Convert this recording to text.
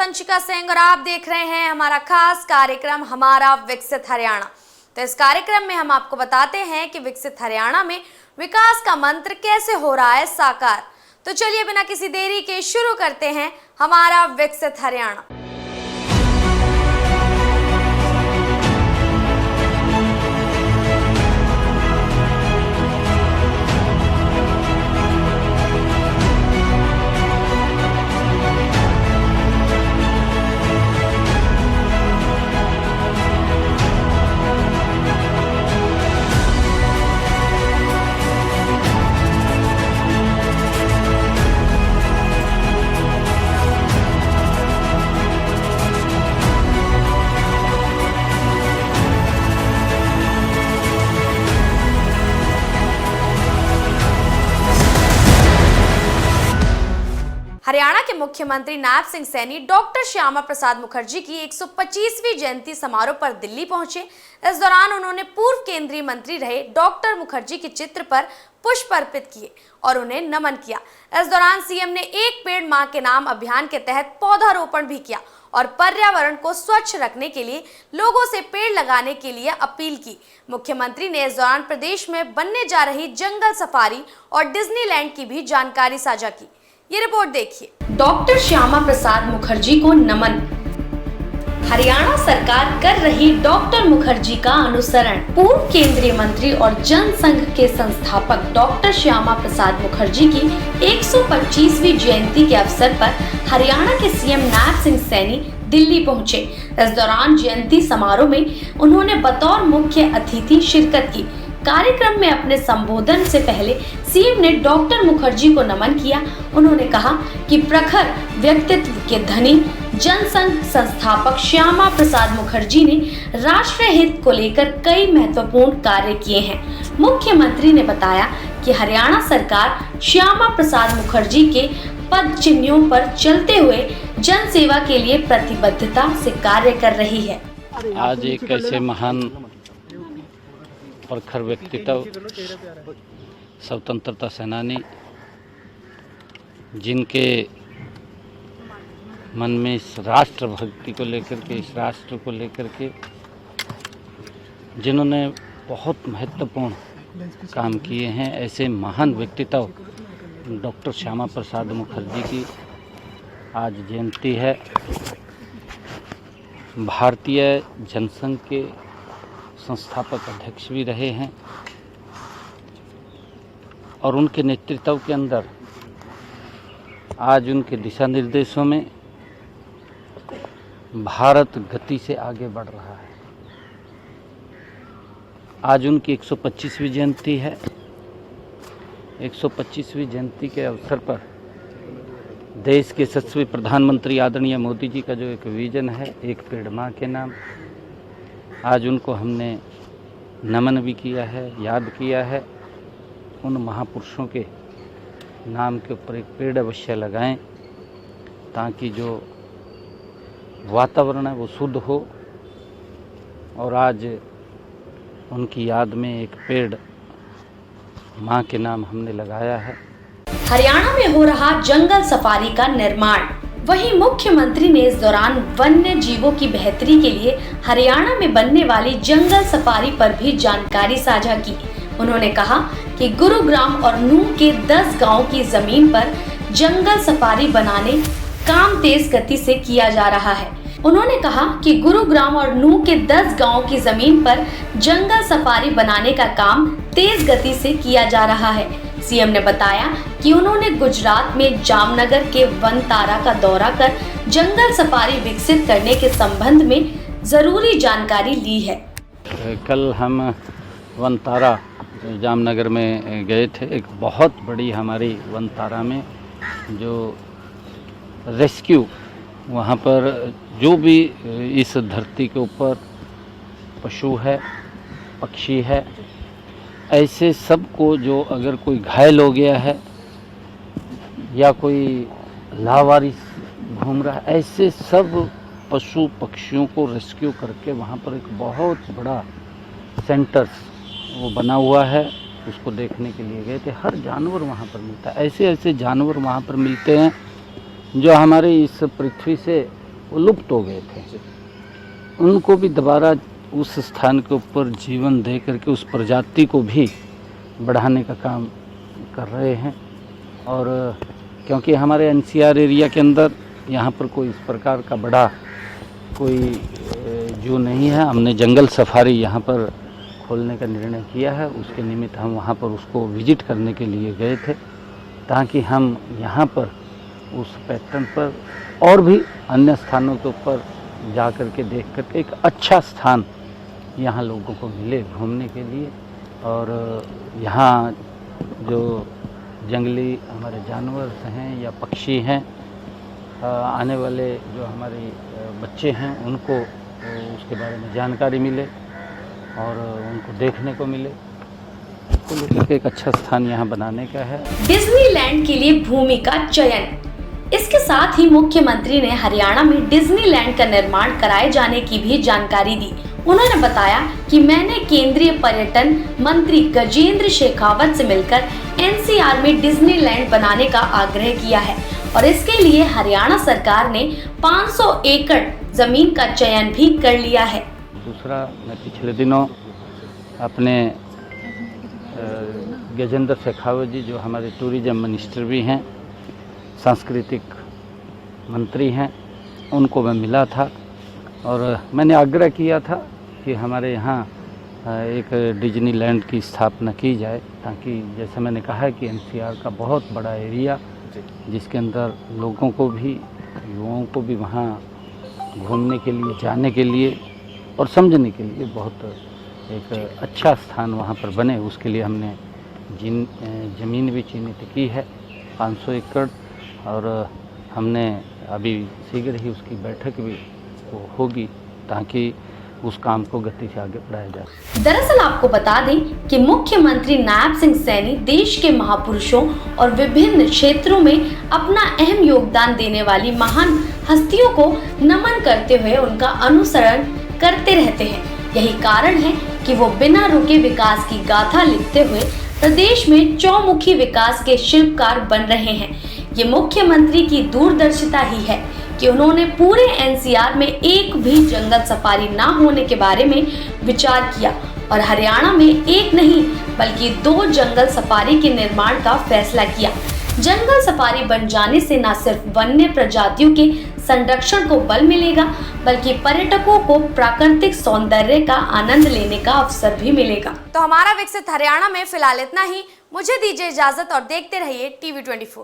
वंशिका सिंह और आप देख रहे हैं हमारा खास कार्यक्रम हमारा विकसित हरियाणा। तो इस कार्यक्रम में हम आपको बताते हैं कि विकसित हरियाणा में विकास का मंत्र कैसे हो रहा है साकार। तो चलिए बिना किसी देरी के शुरू करते हैं हमारा विकसित हरियाणा। हरियाणा के मुख्यमंत्री नायब सिंह सैनी डॉक्टर श्यामा प्रसाद मुखर्जी की 125वीं जयंती समारोह पर दिल्ली पहुंचे। इस दौरान उन्होंने पूर्व केंद्रीय मंत्री रहे डॉक्टर मुखर्जी के चित्र पर पुष्प अर्पित किए और उन्हें नमन किया। इस दौरान सीएम ने एक पेड़ मां के नाम अभियान के तहत पौधारोपण भी किया और पर्यावरण को स्वच्छ रखने के लिए लोगों से पेड़ लगाने के लिए अपील की। मुख्यमंत्री ने इस दौरान प्रदेश में बनने जा रही जंगल सफारी और डिज्नीलैंड की भी जानकारी साझा की। ये रिपोर्ट देखिए। डॉक्टर श्यामा प्रसाद मुखर्जी को नमन। हरियाणा सरकार कर रही डॉक्टर मुखर्जी का अनुसरण। पूर्व केंद्रीय मंत्री और जनसंघ के संस्थापक डॉक्टर श्यामा प्रसाद मुखर्जी की 125वीं जयंती के अवसर पर हरियाणा के सीएम नायब सिंह सैनी दिल्ली पहुंचे। इस दौरान जयंती समारोह में उन्होंने बतौर मुख्य अतिथि शिरकत की। कार्यक्रम में अपने संबोधन से पहले सीएम ने डॉक्टर मुखर्जी को नमन किया। उन्होंने कहा कि प्रखर व्यक्तित्व के धनी जनसंघ संस्थापक श्यामा प्रसाद मुखर्जी ने राष्ट्रीय हित को लेकर कई महत्वपूर्ण कार्य किए हैं। मुख्यमंत्री ने बताया कि हरियाणा सरकार श्यामा प्रसाद मुखर्जी के पद चिन्हों पर चलते हुए जन सेवा के लिए प्रतिबद्धता से कार्य कर रही है। आज एक ऐसे महान प्रखर व्यक्तित्व, स्वतंत्रता सेनानी, जिनके मन में इस राष्ट्र भक्ति को लेकर के, इस राष्ट्र को लेकर के जिन्होंने बहुत महत्वपूर्ण काम किए हैं, ऐसे महान व्यक्तित्व डॉक्टर श्यामा प्रसाद मुखर्जी की आज जयंती है। भारतीय जनसंघ के संस्थापक अध्यक्ष भी रहे हैं और उनके नेतृत्व के अंदर आज उनके दिशा निर्देशों में भारत गति से आगे बढ़ रहा है। आज उनकी 125वीं जयंती है। 125वीं जयंती के अवसर पर देश के यशस्वी प्रधानमंत्री आदरणीय मोदी जी का जो एक विजन है, एक पेड़ मां के नाम, आज उनको हमने नमन भी किया है, याद किया है। उन महापुरुषों के नाम के ऊपर एक पेड़ अवश्य लगाएं ताकि जो वातावरण है वो शुद्ध हो। और आज उनकी याद में एक पेड़ मां के नाम हमने लगाया है। हरियाणा में हो रहा जंगल सफारी का निर्माण। वहीं मुख्यमंत्री ने इस दौरान वन्य जीवों की बेहतरी के लिए हरियाणा में बनने वाली जंगल सफारी पर भी जानकारी साझा की। उन्होंने कहा कि गुरुग्राम और नूह के 10 गांवों की जमीन पर जंगल सफारी बनाने काम तेज गति से किया जा रहा है। उन्होंने कहा कि गुरुग्राम और नूह के 10 गांवों की जमीन पर जंगल सफारी बनाने का काम तेज गति से किया जा रहा है। सीएम ने बताया कि उन्होंने गुजरात में जामनगर के वनतारा का दौरा कर जंगल सफारी विकसित करने के संबंध में जरूरी जानकारी ली है। कल हम वनतारा जामनगर में गए थे। एक बहुत बड़ी हमारी वनतारा में जो रेस्क्यू, वहाँ पर जो भी इस धरती के ऊपर पशु है, पक्षी है, ऐसे सब को जो अगर कोई घायल हो गया है या कोई लावारिस घूम रहा है, ऐसे सब पशु पक्षियों को रेस्क्यू करके वहाँ पर एक बहुत बड़ा सेंटर वो बना हुआ है, उसको देखने के लिए गए थे। हर जानवर वहाँ पर मिलता है। ऐसे ऐसे जानवर वहाँ पर मिलते हैं जो हमारे इस पृथ्वी से वो लुप्त हो गए थे, उनको भी दोबारा उस स्थान के ऊपर जीवन दे करके उस प्रजाति को भी बढ़ाने का काम कर रहे हैं। और क्योंकि हमारे एनसीआर एरिया के अंदर यहाँ पर कोई इस प्रकार का बड़ा कोई जो नहीं है, हमने जंगल सफारी यहाँ पर खोलने का निर्णय किया है। उसके निमित्त हम वहाँ पर उसको विजिट करने के लिए गए थे, ताकि हम यहाँ पर उस पैटर्न पर और भी अन्य स्थानों के ऊपर जा कर के देख कर के एक अच्छा स्थान यहाँ लोगों को मिले घूमने के लिए। और यहाँ जो जंगली हमारे जानवर हैं या पक्षी हैं, आने वाले जो हमारे बच्चे हैं उनको उसके बारे में जानकारी मिले और उनको देखने को मिले। तो लेकर एक अच्छा स्थान यहाँ बनाने का है। डिज्नीलैंड के लिए भूमि का चयन। इसके साथ ही मुख्यमंत्री ने हरियाणा में डिज्नीलैंड का निर्माण कराए जाने की भी जानकारी दी। उन्होंने बताया कि मैंने केंद्रीय पर्यटन मंत्री गजेंद्र शेखावत से मिलकर एनसीआर में डिज्नीलैंड बनाने का आग्रह किया है और इसके लिए हरियाणा सरकार ने 500 एकड़ जमीन का चयन भी कर लिया है। दूसरा, मैं पिछले दिनों अपने गजेंद्र शेखावत जी, जो हमारे टूरिज्म मिनिस्टर भी हैं, सांस्कृतिक मंत्री हैं, उनको मैं मिला था और मैंने आग्रह किया था कि हमारे यहाँ एक डिज्नीलैंड की स्थापना की जाए, ताकि जैसे मैंने कहा है कि एनसीआर का बहुत बड़ा एरिया, जिसके अंदर लोगों को भी, युवाओं को भी वहाँ घूमने के लिए, जाने के लिए और समझने के लिए बहुत एक अच्छा स्थान वहाँ पर बने। उसके लिए हमने ज़मीन भी चिन्हित की है 500 एकड़, और हमने अभी शीघ्र ही उसकी बैठक भी होगी, ताकि उस काम को गति से आगे बढ़ाया जाए। दरअसल आपको बता दें कि मुख्यमंत्री नायब सिंह सैनी देश के महापुरुषों और विभिन्न क्षेत्रों में अपना अहम योगदान देने वाली महान हस्तियों को नमन करते हुए उनका अनुसरण करते रहते हैं। यही कारण है कि वो बिना रुके विकास की गाथा लिखते हुए प्रदेश में चौमुखी विकास के शिल्पकार बन रहे हैं। ये मुख्यमंत्री की दूरदर्शिता ही है कि उन्होंने पूरे एनसीआर में एक भी जंगल सफारी ना होने के बारे में विचार किया और हरियाणा में एक नहीं बल्कि 2 जंगल सफारी के निर्माण का फैसला किया। जंगल सफारी बन जाने से न सिर्फ वन्य प्रजातियों के संरक्षण को बल मिलेगा, बल्कि पर्यटकों को प्राकृतिक सौंदर्य का आनंद लेने का अवसर भी मिलेगा। तो हमारा विकसित हरियाणा में फिलहाल इतना ही। मुझे दीजिए इजाजत और देखते रहिए TV24।